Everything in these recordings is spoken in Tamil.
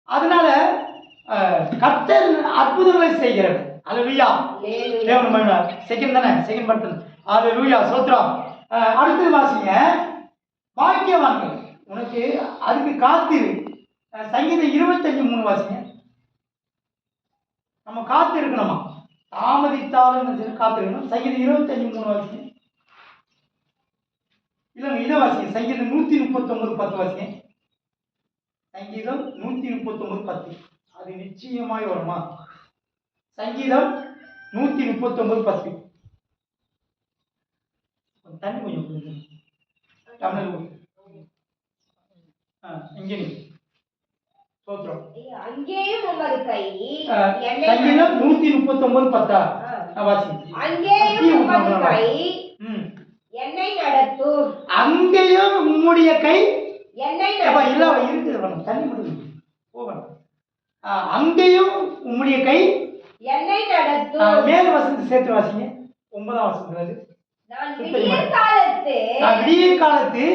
அதனால கர்த்தர் அற்புதங்களை செய்கிறவர். அல்லேலூயா. தேவன் மகிமை. செகண்ட் தானே, செகண்ட் பட்டன். அல்லேலூயா, ஸ்தோத்திரம். அடுத்து வாசிங்க. பாக்கியவான்கள் உனக்கு அதுக்கு காத்திரு. சங்கீதம் 25:3 வாசிங்க. நம்ம காத்து இருக்கணுமா, தாமதித்தாலும் சரி காத்திருக்கணும். சங்கீதம் 25:3 வாசிங்க. இல்லைங்க, இதை வாசிங்க. சங்கீதம் 139:10 வாசிங்க. சங்கீதம் 139:10. அது நிச்சயமாய் வருமா? சங்கீதம் 139:10. தண்ணி கொஞ்சம் தமிழ் இங்கே சோத்ரம். அங்கேயும் உமது கை. சங்கீதம் 139:10 வாசிங்க. அங்கேயும் உமது கை என்னை நடத்தும். அங்கேயும் உம்முடைய கை என்னை இல்ல இருக்குது. தண்ணி முடியும் போகணும். அங்கேயும் உம்முடைய கை என்னை நடத்தும். மேல் வசனத்தை சேர்த்து வாசிங்க. 9ஆம் வசனம். நான் விடிய காலத்து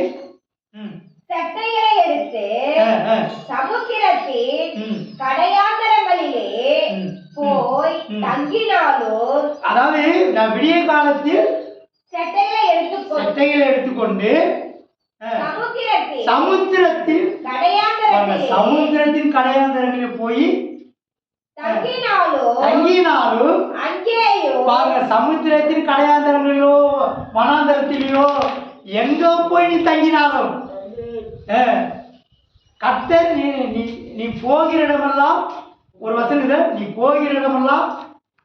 சட்டைகளை எடுத்து சமுத்திரத்தின் கடையாந்தரங்களிலே போய் தங்கினாலும், அதாவது நான் விடிய காலத்தில் சட்டைகளை எடுத்துக்கொண்டு சமுத்திரத்தின் கடையாந்தரங்களில் போய் தங்கினாலும் அங்கேயும் பாருங்க, சமுத்திரத்தின் கடையாந்தரங்களிலோ வனாந்தரத்திலேயோ எங்க போய் நீ தங்கினாலும் கர்த்தர் நீ போகிற இடமெல்லாம், ஒரு வசனம், நீ போகிற இடமெல்லாம்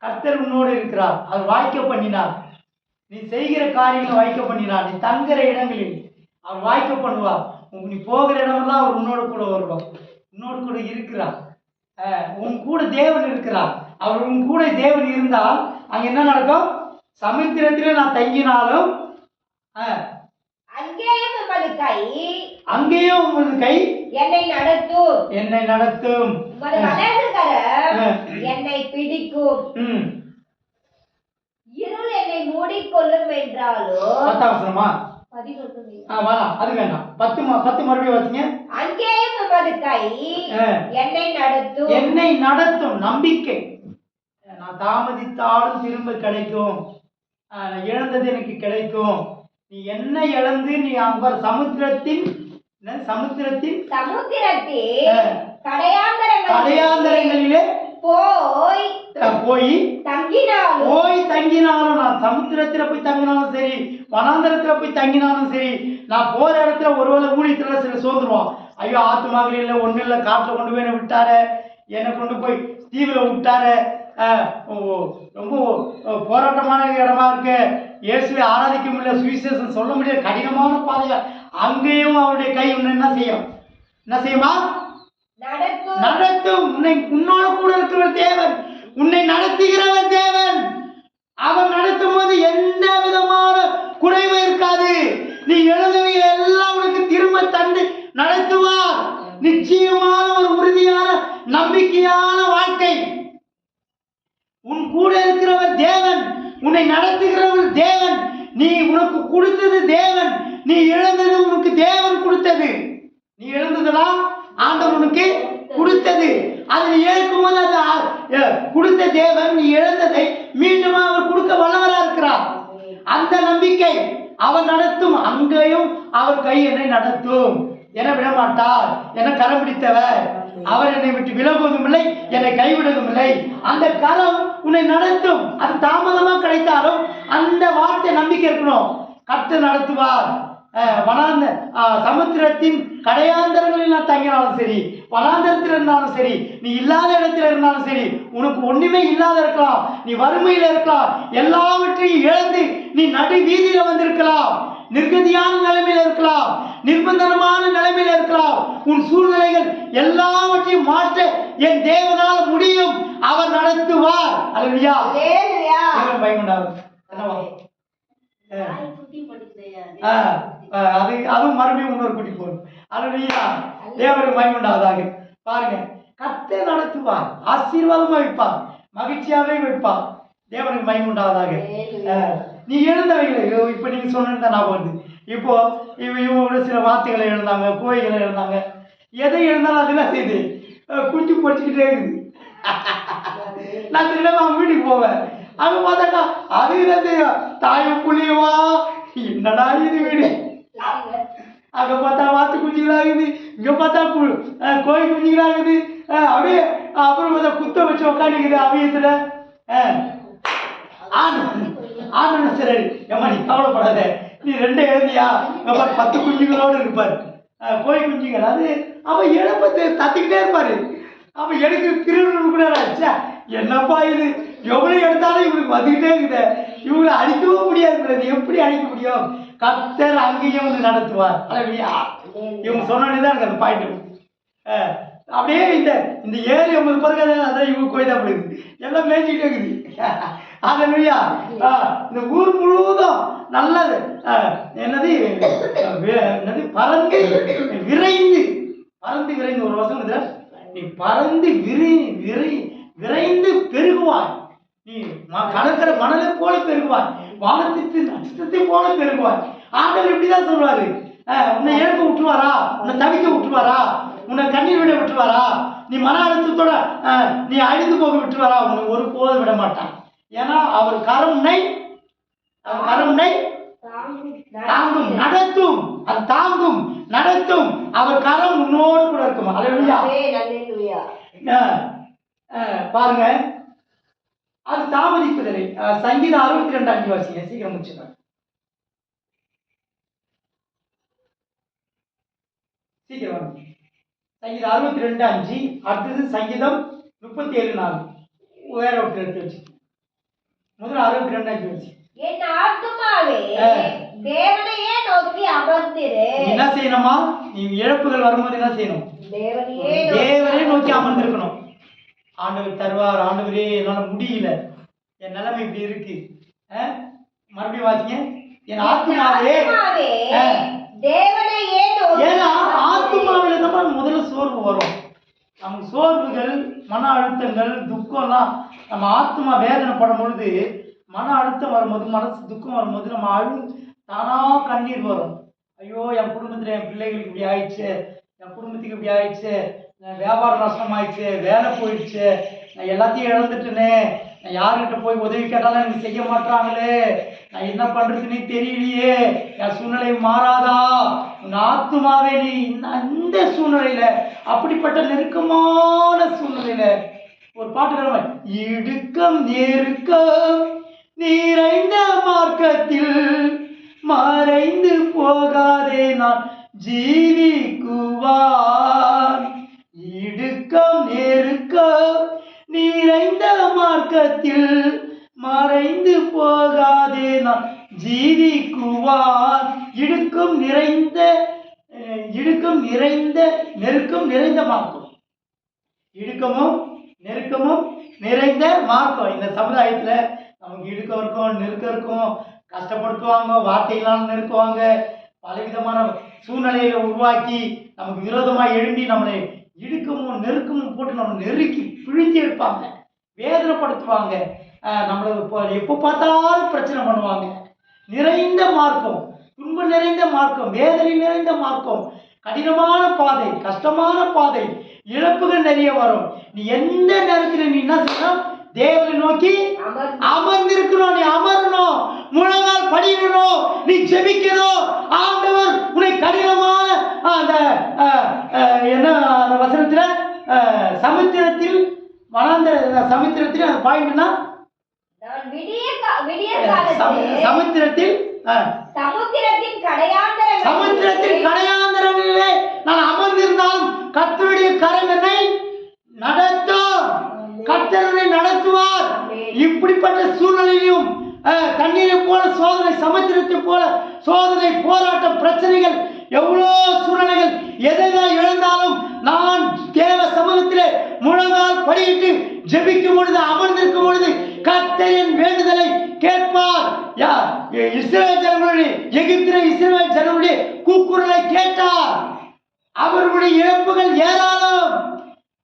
கர்த்தர் உன்னோடு இருக்கிறார். அது வாய்க்க பண்ணினார். நீ செய்கிற காரியங்களை வாய்க்க பண்ணினார். நீ தங்குற இடங்களில் அவர் வாய்க்க பண்ணுவார். நீ போகிற இடமெல்லாம் அவர் உன்னோட கூட வருவார், உன்னோடு கூட இருக்கிறார். உன் கூட தேவன் இருக்கிறார். அவர் உன் கூட தேவன் இருந்தால் அங்க என்ன நடக்கும்? சமுத்திரத்தில் நான் தங்கினாலும் அங்கேயும் உமது கை என்னை நடத்தும். என்னை பிடிக்கும். இருள் என்னை மூடிக்கொள்ளும் என்றாலும். 10ஆம் வசனமா? அது வேண்டாம். 10 மறுபடியும் வாசிங்க. அங்கேயும் உமது கை என்னை நடத்தும். நம்பிக்கை. நான் தாமதித்தாலும் திரும்ப கிடைக்கும். இழந்தது எனக்கு கிடைக்கும். நீ என்ன இழந்து நீ அங்க சமுத்திரத்தின் கடையாந்தரங்களிலே போய் தங்கினாலும், நான் சமுத்திரத்துல போய் தங்கினாலும் சரி, வனாந்தரத்துல போய் தங்கினாலும் சரி, நான் போற இடத்துல ஒருவேளை ஊழியத்துல சில சோர்ந்துருவான். ஐயோ, ஆத்துமாவில் இல்லை, ஒன்றும் இல்லை, காட்டில் கொண்டு போய் என்னை விட்டாரு, என்னை கொண்டு போய் தீவுல விட்டாரு, ரொம்ப போராட்டமான இடமா இருக்கு, இயேசுவை ஆராதிக்க முடியல, சுவிசேஷம் சொல்ல முடியல, கடினமான பாதையா. அங்கேயும் அவருடைய கை என்ன செய்யுமா? நடத்தும். உன்னோட கூட இருக்கிற தேவன், உன்னை நடத்துகிறவன் தேவன். அவன் நடத்தும் போது எந்த விதமான குறைவு இருக்காது. நீ எழுதுவையில் எல்லாம் உனக்கு திரும்ப தந்து நடத்துவார். நிச்சயமான ஒரு உறுதியான நம்பிக்கையான வாழ்க்கை. உன் கூட இருக்கிறவர் தேவன், உன்னை நடத்துகிறவர் தேவன். நீ உனக்கு கொடுத்தது தேவன், நீ இழந்தது உனக்கு தேவன் கொடுத்தது. நீ இழந்ததெல்லாம் ஆண்டவர் உனக்கு கொடுத்தது. அதை நீ ஏற்கும்போது அது கொடுத்த தேவன் நீ இழந்ததை மீண்டும் அவர் கொடுக்க வல்லவரா இருக்கிறார். அந்த நம்பிக்கை அவர் நடத்தும். அங்கேயும் அவர் கை என்னை நடத்தும். என விடமாட்டார். என கரம் பிடித்தவர். அவர் என்னை விட்டு விலகுவதும் இல்லை, என்னை கைவிடுவதும் இல்லை. அந்த கரம் உன்னை நடத்தும். அது தாமதமா கிடைத்தாலும் அந்த வார்த்தை நம்பிக்கை இருக்கணும். கர்த்தர் நடத்துவார். சமுத்திரத்தின் கடையாந்தரங்களில் நான் தங்கினாலும் சரி, வனாந்தரத்தில் இருந்தாலும் சரி, நீ இல்லாத இடத்துல இருந்தாலும் சரி, உனக்கு ஒண்ணுமே இல்லாத இருக்கலாம், நீ வறுமையில இருக்கலாம், எல்லாவற்றையும் இழந்து நீ நடு வீதியில வந்திருக்கலாம், நிர்கதியான நிலைமையில இருக்கலாம், நிர்பந்தமான நிலைமையில இருக்கலாம். உன் சூழ்நிலைகள் எல்லாவற்றையும் மாற்ற என் தேவனால் முடியும். அவர் நடத்துவார். அல்லேலூயா. பயமுண்டாவது அதுவும் மறுபடியும் இன்னொரு குட்டி போகும். அல்லேலூயா. தேவனுக்கு பயமுண்டாவதாக. பாருங்க, கர்த்தர் நடத்துவார். ஆசீர்வாதமா வைப்பார், மகிழ்ச்சியாவே வைப்பார். தேவனுக்கு பயமுண்டாவதாக. நீ எழுந்தவைகளை இப்ப நீங்க சொன்னா நான் வருது. இப்போ இவங்க சில வார்த்தைகளை எழுந்தாங்க, கோயில்களை எழுந்தாங்க. எதை எழுந்தாலும் அதெல்லாம் செய்து குஞ்சு பொடிச்சுக்கிட்டே இருக்குது. நான் திரும்ப அவங்க வீட்டுக்கு போவேன். அங்கே பார்த்தாக்கா அது என்ன செய்யும், தாயும் புள்ளியுமா, என்னடா இது வீடு. அங்கே பார்த்தா வாத்து குஞ்சுகளாகுது, இங்கே பார்த்தா கோழி குஞ்சுகளாகுது. அப்படியே அப்புறம் பார்த்தா குத்த வச்சு உக்காந்துக்குது அவியத்தில். ஆண்டு சரி ஏம்மா நீ கவலைப்படாத, நீ ரெண்டே எழுதியா, இங்கே பாரு 10 குஞ்சுகளோடு இருப்பார் கோழி குஞ்சுகள். அது அவன் இழப்பத்தை தத்திக்கிட்டே இருப்பார். அவன் எனக்கு திருவிழா கூட ஆச்சா, என்னப்பா இது எவ்வளோ எடுத்தாலும் இவனுக்கு வந்துக்கிட்டே இருக்குது, இவங்களை அடிக்கவும் முடியாது, எப்படி அடிக்க முடியும்? கர்த்தர் அங்கேயும் வந்து நடத்துவார். அல்லையா, இவங்க சொன்னே தான் எனக்கு அந்த பாயிண்ட். அப்படியே இந்த 7-80 பருக்க அதான் இவங்க கோயிதாப்படுது, எல்லாம் மேய்ச்சிக்கிட்டே இருக்குது. அல்லையா, இந்த ஊர் முழுவதும் நல்லது என்னது பறந்து விரைந்து ஒரு வசனம், நீ பறந்து விரைந்து பெருகுவாய், நீ கடற்கரை மணலை போல பெருகுவாய், வானத்திற்கு நட்சத்திரத்தை போல பெருகுவாய். ஆண்டவர் இப்படிதான் சொல்றாரு. உன்னை இழக்க விட்டுருவாரா, உன்னை தவிக்க விட்டுருவாரா, உன்னை கண்ணீர் விட விட்டுருவாரா, நீ மன அழுத்தத்தோட நீ அழிந்து போக விட்டுருவாரா? உன்னை ஒரு போதும் விட மாட்டான். ஏன்னா அவர் கருணை தாங்கும் நடத்தும், அது தாங்கும் நடத்தும். அவர் கரம் உன்னோடு கூட இருக்கும். அல்லேலூயா. பாருங்க, அது தாமதிப்பதில்லை. சங்கீதம் 62:5 வாசிங்க, சீக்கிரம் முடிச்சுங்க. சீக்கிரம் சங்கீதம் 62:5. அடுத்தது சங்கீதம் 37:4. வேற ஒருத்தர் எடுத்து வச்சு முதல்ல 62:5 வச்சு. என் ஆத்துமாவே தேவனையே நோக்கி அமர்ந்திரு. என்ன செய்யணுமா? நீ இழப்புகள் வரும்போது என்ன செய்யணும்? தேவனையே நோக்கி அமர்ந்திருக்கணும். ஆண்டவர் தருவார். ஆண்டவரே என்னால் முடியல, என் நிலைமை இப்படி இருக்கு. மறுபடியும் வாசிங்க. என் ஆத்துமாவே தேவனையே நோக்கி. ஏன்னா ஆத்துமாவில தான் முதல்ல சோர்வு வரும். நமக்கு சோர்வுகள், மன அழுத்தங்கள், துக்கம்லாம் நம்ம ஆத்மா வேதனைப்படும் பொழுது, மன அழுத்தம் வரும்போது, மனசு துக்கம் வரும்போது நம்ம தானா கண்ணீர் வரும். ஐயோ, என் குடும்பத்தில் என் பிள்ளைகளுக்கு இப்படி ஆயிடுச்சு, என் குடும்பத்துக்கு இப்படி ஆயிடுச்சு, வியாபாரம் நஷ்டம் ஆயிடுச்சு, வேலை போயிடுச்சு, நான் எல்லாத்தையும் இழந்துட்டேனே, நான் யாருக்கிட்ட போய் உதவி கேட்டாலும் எனக்கு செய்ய மாட்டாங்களே, நான் என்ன பண்றதுன்னு தெரியலையே, என் சூழ்நிலை மாறாதா? உன் ஆத்துமாவே நீ அந்த சூழ்நிலையில, அப்படிப்பட்ட நெருக்கமான சூழ்நிலையில ஒரு பாட்டு, இடுக்கம் நெருக்கம் நிறைந்த மார்க்கத்தில் மறைந்து போகாதே நான் ஜீவிக்குவான். இடுக்கம் நெருக்கம் நிறைந்த மார்க்கத்தில் மறைந்து போகாதே நான் ஜீவிக்குவான். இடுக்கம் நிறைந்த நெருக்கம் நிறைந்த மார்க்கம், இடுக்கமும் நெருக்கமும் நிறைந்த மார்க்கம். இந்த சமுதாயத்துல நமக்கு இடுக்கம் இருக்கும், நெருக்கம் இருக்கும், கஷ்டப்படுத்துவாங்க, வார்த்தைகளால் நெருக்குவாங்க, பலவிதமான சூழ்நிலையில உருவாக்கி நமக்கு விரோதமாக எழும்பி நம்மளை இடுக்கமும் நெருக்கமும் போட்டு நம்ம நெருக்கி பிழிஞ்சு எடுப்பாங்க, வேதனைப்படுத்துவாங்க, நம்மளை எப்போ பார்த்தாலும் பிரச்சனை பண்ணுவாங்க. நிறைந்த மார்க்கம், துன்பம் நிறைந்த மார்க்கம், வேதனை நிறைந்த மார்க்கம், கடினமான பாதை, கஷ்டமான பாதை, இழப்புகள் நிறைய வரும். நீ எந்த நேரத்தில் நீ என்ன செய்யணும்? தேவனை நோக்கி அமர்ந்திருக்கணும். நீ அமரணும், முழங்கால் படிக்கணும், நீ ஜெபிக்கணும். ஆண்டவர் உன்னை கடினமான அந்த என்ன வசனத்துல சமுத்திரத்தில் சமுத்திரத்தில் அந்த பாயிண்ட்னா சமுத்திரத்தில் கடையாந்தரங்களிலே நான் அமர்ந்திருந்தாலும் கர்த்தருடைய கரம் என்னை நடத்தும், கர்த்தரை நடத்துவார். இப்படிப்பட்ட சூழ்நிலையும் தண்ணீரை போல சோதனை, சமுத்திரத்தை போல சோதனை, போராட்டம், பிரச்சனைகள், எவ்வளோ சூழ்நிலைகள், எதை இழந்தாலும் நான் தேவ சமூகத்திலே முழங்கால் படியிட்டு ஜெபிக்கும் பொழுது, அமர்ந்திருக்கும் பொழுது கர்த்தரின் வேண்டுதலை கேட்பார். இஸ்ரவேல் ஜனங்களுடைய, எகிப்திலே இஸ்ரவேல் ஜனங்களுடைய கூக்குரலை கேட்டார். அவர்களுடைய இழப்புகள் ஏராளம்.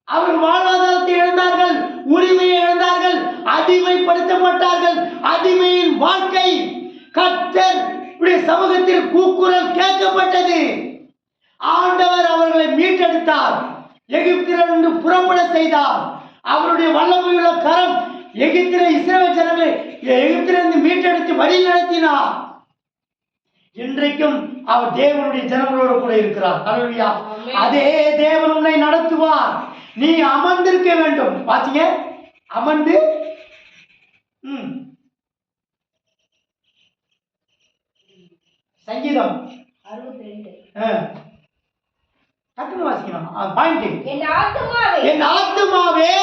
அவர்கள் வாழ்வாதாரத்தை இழந்தார்கள், உரிமையை இழந்தார்கள், அடிமைப்படுத்தப்பட்டார்கள். அடிமையின் வாழ்க்கை கர்த்தர் சமூகத்தில் கூக்குரல் கேட்கப்பட்டது. ஆண்டவர் அவர்களை மீட்டெடுத்தார். எகிப்திலிருந்து புறப்பட செய்தார். அவருடைய வல்லமையுள்ள கரம் எகிப்தில இஸ்ரவேல் ஜனங்களை எகிப்திலிருந்து மீட்டெடுத்து வழி நடத்தினார். இன்றைக்கும் அவர் தேவனுடைய ஜனங்களோடு கூட இருக்கிறார். ஹல்லேலூயா. அதே தேவன் உன்னை நடத்துவார். நீ அமர்ந்திருக்க வேண்டும். பாத்தீங்க, அமர்ந்து சங்கீதம் 62 டக்குனு வாசிக்கணும். பாயிண்ட். என் ஆத்துமாவே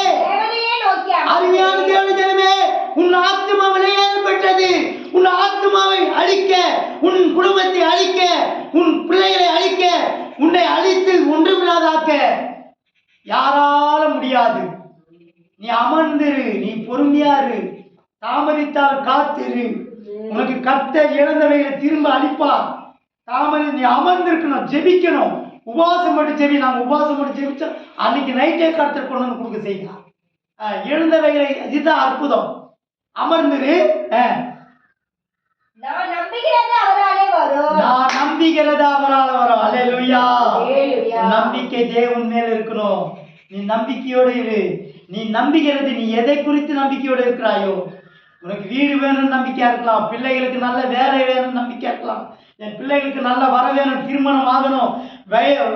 அருமையான தேவனுடைய ஜனமே, உன் ஆத்துமாவிலே ஏற்பட்டது. உன் ஆத்துமாவை அழிக்க, உன் குடும்பத்தை அழிக்க, உன் பிள்ளைகளை அழிக்க, உன்னை அழித்து ஒன்றுமில்லாதாக்க யாரால முடியாது. நீ அமர்ந்திரு, நீ பொறுமையாரு, தாமதித்தால் காத்திரு. உனக்கு கர்த்தர் இழந்தவைகளை திரும்ப அளிப்பார். நீ அமர்ந்திருக்கணும், ஜெபிக்கணும். உபவாசம் மட்டும் ஜெபி. நாங்கள் உபவாசம் மட்டும் ஜெபிச்சா அன்னைக்கு நைட்டே கர்த்தர் கொண்டு வந்து கொடுக்க செய்யலாம். எழுந்தவைகளை, இதுதான் அற்புதம். அமர்ந்துரு. நான் நம்புகிறது அவராலே வரும். அல்லேலூயா. நம்பிக்கை தேவன் மேல் இருக்கணும். நீ நம்பிக்கையோடு இரு. நீ நம்புகிறது, நீ எதை குறித்து நம்பிக்கையோடு இருக்கிறாயோ, உனக்கு வீடு வேணும்னு நம்பிக்கையா இருக்கலாம், பிள்ளைகளுக்கு நல்ல வேலை வேணும்னு நம்பிக்கையா இருக்கலாம், என் பிள்ளைகளுக்கு நல்ல வர வேணும், திருமணம் ஆகணும்,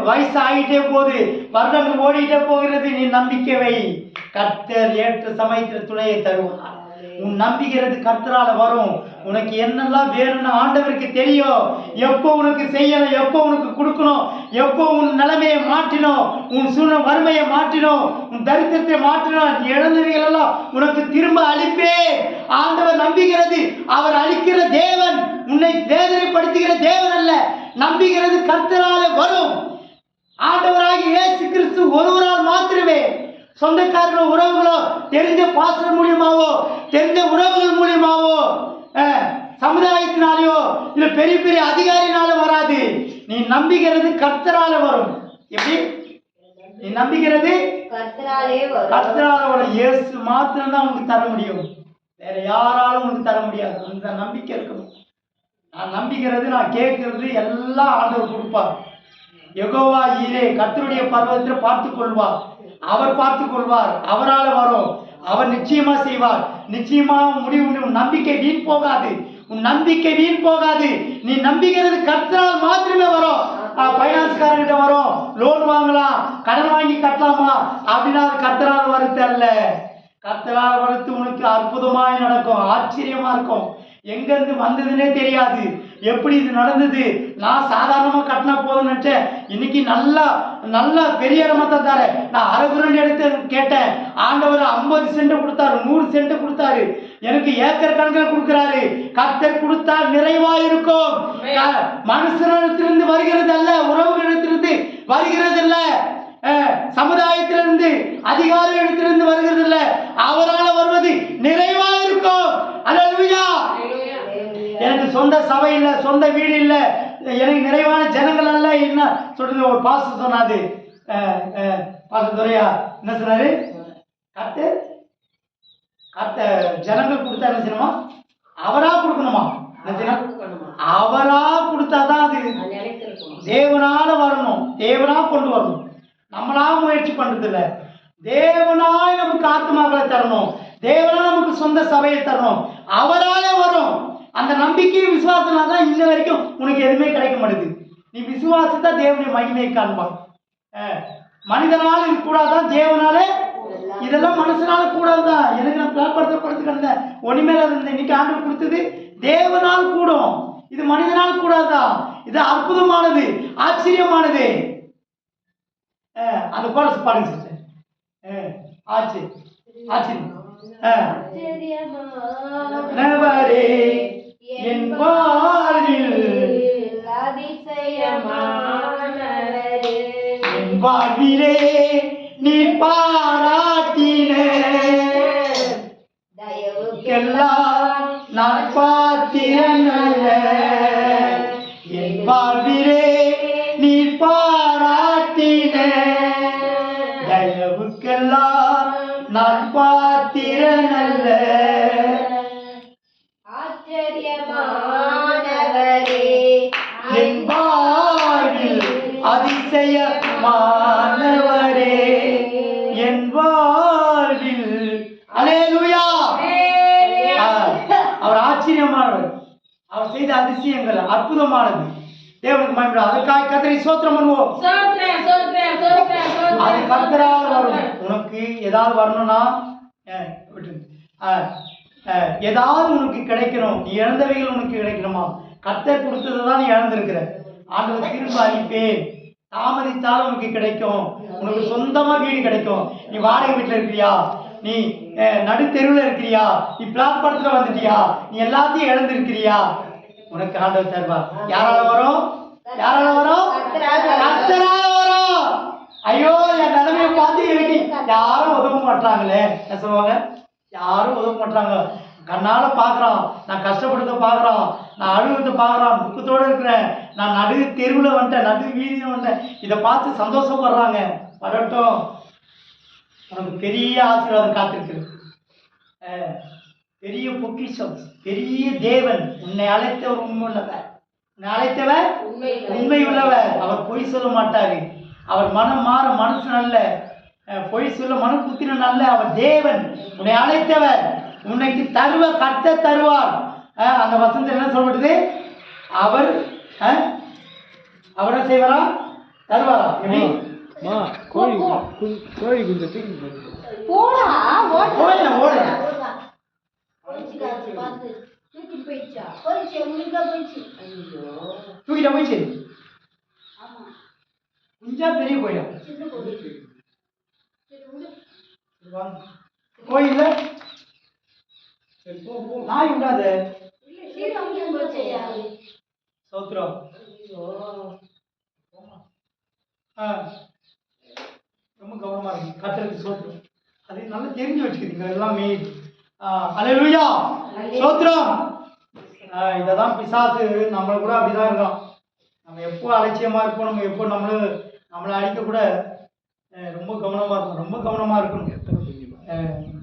வயசு ஆகிட்டே போகுது, வருடங்கள் ஓடிட்டே போகிறது. நீ நம்பிக்கை வை. கர்த்தர் ஏற்ற சமயத்தில் துணையை தருவார். உன் நம்பிக்கிறது கர்த்தரால வரும். உனக்கு என்னெல்லாம் வேணும்னு ஆண்டவருக்கு தெரியும். எப்போ உனக்கு செய்யணும், எப்போ உனக்கு கொடுக்கணும், எப்போ உன் நிலைமையை மாற்றினோம், உன் சூழ்நிலை வறுமையை மாற்றினோம், உன் தரித்திரத்தை மாற்றினோம், நீ இழந்தவைகள் எல்லாம் உனக்கு திரும்ப அளிப்பே. ஆண்டவர் நம்பிக்கிறது அவர் அளிக்கிற தேவன், உன்னை வேதனைப்படுத்துகிற தேவன் அல்ல. நம்பிக்கிறது கர்த்தரால வரும். ஆண்டவராகிய இயேசு கிறிஸ்து ஒருவரால் மாத்திரமே. சொந்தக்காரர்களோ உறவுகளோ தெரிஞ்ச பாஸ்டர் மூலியமாவோ தெரிஞ்ச உறவுகள் மூலியமாவோ சமுதாயத்தினாலேயோ இல்ல பெரிய பெரிய அதிகாரினால வராது. நீ நம்பிக்கிறது கர்த்தரால வரும். எப்படி? நீ நம்பிக்கிறது கர்த்தரால வரும். இயேசு மாத்திரம் தான் உனக்கு தர முடியும். வேற யாராலும் உனக்கு தர முடியாது. அந்த நம்பிக்கை இருக்கணும். நான் நம்பிக்கிறது, நான் கேட்கறது எல்லாம் ஆண்டவர் கொடுப்பார். யெகோவா ஈரே, கர்த்தருடைய பர்வதத்தில் பார்த்துக் கொள்வார். அவர் பார்த்துக் கொள்வார். அவரால் வரும். அவர் நிச்சயமா செய்வார். நிச்சயமா முடிவு. உன் நம்பிக்கை வீண் போகாது. உன் நம்பிக்கை வீண் போகாது. நீ நம்பிக்கிறது கர்த்தரால் மாத்திரமே வரும். பைனான்ஸ்காரங்கிட்ட வரும், லோன் வாங்கலாம், கடன் வாங்கி கட்டலாமா அப்படின்னா அது கர்த்தரால் வருது அல்ல. கர்த்தரால் வளர்த்து உனக்கு அற்புதமாய் நடக்கும். ஆச்சரியமா இருக்கும். எங்கிருந்து வந்ததுன்னே தெரியாது. எப்படி இது நடந்தது? நான் சாதாரணமாக கட்டினா போதும் நினைச்சேன். இன்னைக்கு நல்லா நல்லா பெரிய இடமா தான் தர. நான் அரகுரன் எடுத்து கேட்டேன். ஆண்டவர் 50 சென்ட் கொடுத்தாரு, 100 சென்ட் கொடுத்தாரு. எனக்கு ஏக்கர் கணக்கில் கொடுக்கிறாரு. கர்த்தர் கொடுத்தால் நிறைவா இருக்கும். மனுஷனிடத்திலிருந்து வருகிறது அல்ல, உறவுகளிடத்திலிருந்து வருகிறது அல்ல, சமுதாயத்திலிருந்து அதிகாரிகளிடத்திலிருந்து வருகிறது இல்ல, அவரால் வருவது நிறைவா இருக்கும். அல்லேலூயா. எனக்கு சொந்த சபை இல்லை, சொந்த வீடு இல்லை, எனக்கு நிறைவான ஜனங்கள் அல்ல. என்ன சொல்றது? ஒரு பாஸ்டர் சொன்னாரு, பாஸ்டர் துரையா என்ன சொன்னாரு? ஜனங்கள் கொடுத்தா என்ன செய்யணுமா? அவரா கொடுக்கணுமா? என்ன செய்யணும்? அவரா கொடுத்தாதான் அது தேவனால வரணும். தேவனா கொண்டு வரணும். நம்மளா முயற்சி பண்றது இல்லை. தேவனாய் நமக்கு ஆத்மாக்களை தரணும். தேவனா நமக்கு சொந்த சபையை தரணும். அவராலே வரும். அந்த நம்பிக்கையும் விசுவாசனா தான் இன்ன வரைக்கும் உனக்கு எதுவுமே கிடைக்க மாட்டேங்குது. நீ விசுவாசத்தை தேவனுடைய மகிமையை காண்பான். மனிதனால இது கூடாதான், தேவனாலே இதெல்லாம் மனுஷனால கூடாதுதான். எனக்கு நான் பிளாட்பாரத்தில் கிடந்தேன், ஒன்றுமேல இருந்தேன். இன்னைக்கு ஆண்டவர் கொடுத்தது தேவனால் கூடும். இது மனிதனால் கூடாதான். இது அற்புதமானது, ஆச்சரியமானது. அந்த கோரஸ் பாடுங்க சிஸ்டர். ஆச்சு ஆச்சரியம் என் வாழ்வில் என் வாழ்விலே நீ பாராட்டின தயவுக்கெல்லாம் நான் பாத்திரனல்ல. என் வாழ்விலே நீ பாராட்டின தயவுக்கெல்லாம் நான் பாத்திரனல்ல. என் வாழ்வில் அதிசயமானவரே, என் வாழ்வில். அல்லேலூயா. அவர் ஆச்சரியமானவர், அவர் செய்த அதிசயங்கள் அற்புதமானது. தேவனுக்கு மகிமை. அதுக்காக கர்த்தரை ஸ்தோத்திரம் பண்ணுவோம். அது கர்த்தரால் வரும். உனக்கு ஏதாவது வரணும்னா ஏதாவது உனக்கு கிடைக்கணும், நீ இழந்தவைகள் உனக்கு கிடைக்கணுமா? கர்த்தர் கொடுத்ததை தான் நீ இழந்திருக்கிற. ஆண்டவர் திரும்ப அளிப்பேன், தாமதித்தாலும் உனக்கு கிடைக்கும். உனக்கு சொந்தமா வீடு கிடைக்கும். நீ வாடகை வீட்டில் இருக்கிறியா, நீ நடு தெருவில் இருக்கிறியா, நீ பிளாட்பாரத்தில் வந்துட்டியா, நீ எல்லாத்தையும் இழந்திருக்கிறியா, உனக்கு ஆண்டவர் தருவார். யாரால வரும்? யாரால வரும்? கர்த்தரால வரும். ஐயோ, என் நிலைமையை பார்த்து எனக்கு யாரும் உதவ மாட்டாங்களே என்ன சொல்லுவாங்க? யாரும் உதவ மாட்டாங்க. கண்ணால பாக்குறான், நான் கஷ்டப்படுறத பாக்குறான், நான் அழுகிறத பாக்குறான், துக்கத்தோடு இருக்கிறேன், நான் நடு தெருவில் வந்துட்டேன், நடு வீதியில் வந்துட்டேன். இதை பார்த்து சந்தோஷப்படுறாங்க. வரட்டும், உனக்கு பெரிய ஆசீர்வாதம் காத்திருக்கிறது. பெரிய பொக்கிஷம், பெரிய தேவன். உன்னை அழைத்தவர் உண்மை உள்ளவர், உன்னை அழைத்தவர் உண்மை உள்ளவர். அவர் பொய் சொல்ல மாட்டாரு. அவர் மனம் மாற மனசு நல்ல, பொய் சொல்ல மனம் குத்தின நல்ல. அவர் தேவன், உன்னை அழைத்தவர், உன்னைக்கு தருவார். கர்த்தர் தருவார். அந்த வசனத்தில் என்ன சொல்லப்பட்டது? அவர் அவர் என்ன செய்வாரா? தருவாரா? எப்படி? கோழி கொஞ்சம் தூக்கிட்ட போயிடுச்சு. குஞ்சா பெரிய கோயிலா? கோயில்ல நாய் விடாது. சௌத்ரம் ரொம்ப கவனமா இருக்கு. கர்த்தருக்கு சோத்திரம். அது நல்லா தெரிஞ்சு வச்சுக்கிறீங்க எல்லாமே. அல்லேலூயா, சோத்திரம். இததான் பிசாசு நம்மளை கூட அப்படிதான் இருக்கோம். நம்ம எப்போ அலட்சியமா இருப்போம், நம்ம எப்போ நம்மளை அடிக்க கூட ரொம்ப கவனமா இருக்கும். ரொம்ப கவனமா இருக்கணும்.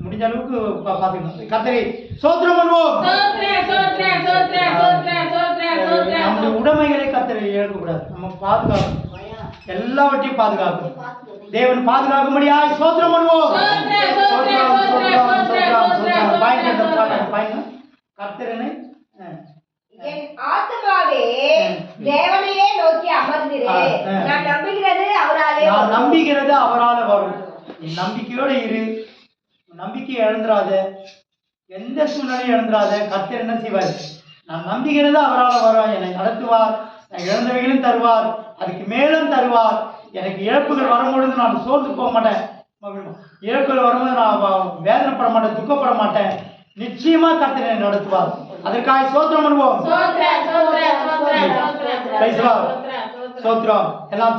முடிஞ்ச அளவுக்கு பார்த்துக்கணும். கர்த்தரை சோத்திரம் பண்ணுவோம். நம்முடைய உடைமைகளை கர்த்தரை இழக்கக்கூடாது. நம்ம பாதுகாக்கணும், எல்லாவற்றையும் பாதுகாக்கணும். தேவன் பாதுகாக்கும்படியாய் சோத்திரம் பண்ணுவோம். கர்த்தரனை என் ஆத்துமாவே தேவனையே நோக்கி அமர்ந்திரு. நான் நம்புகிறது அவராலே. நான் நம்புகிறது அவரால வரும். நீ நம்பிக்கையோட இரு. நம்பிக்கையை இழந்துராத, எந்த சூழ்நிலையும் இழந்துராத. கர்த்தர் என்ன செய்வார்? நான் நம்புகிறது அவரால் வரும். என்னை நடத்துவார், நான் இழந்தவைகளும் தருவார், அதுக்கு மேலும் தருவார். எனக்கு இழப்புகள் வரும்பொழுது நான் சோர்ந்து போக மாட்டேன். இழப்புகள் வரும்போது நான் வேதனைப்பட மாட்டேன், துக்கப்பட மாட்டேன். நிச்சயமா கர்த்தர் என்னை நடத்துவார். அதற்காக சோத்திரம் பண்ணுவோம். சோத்திரம் எல்லாம்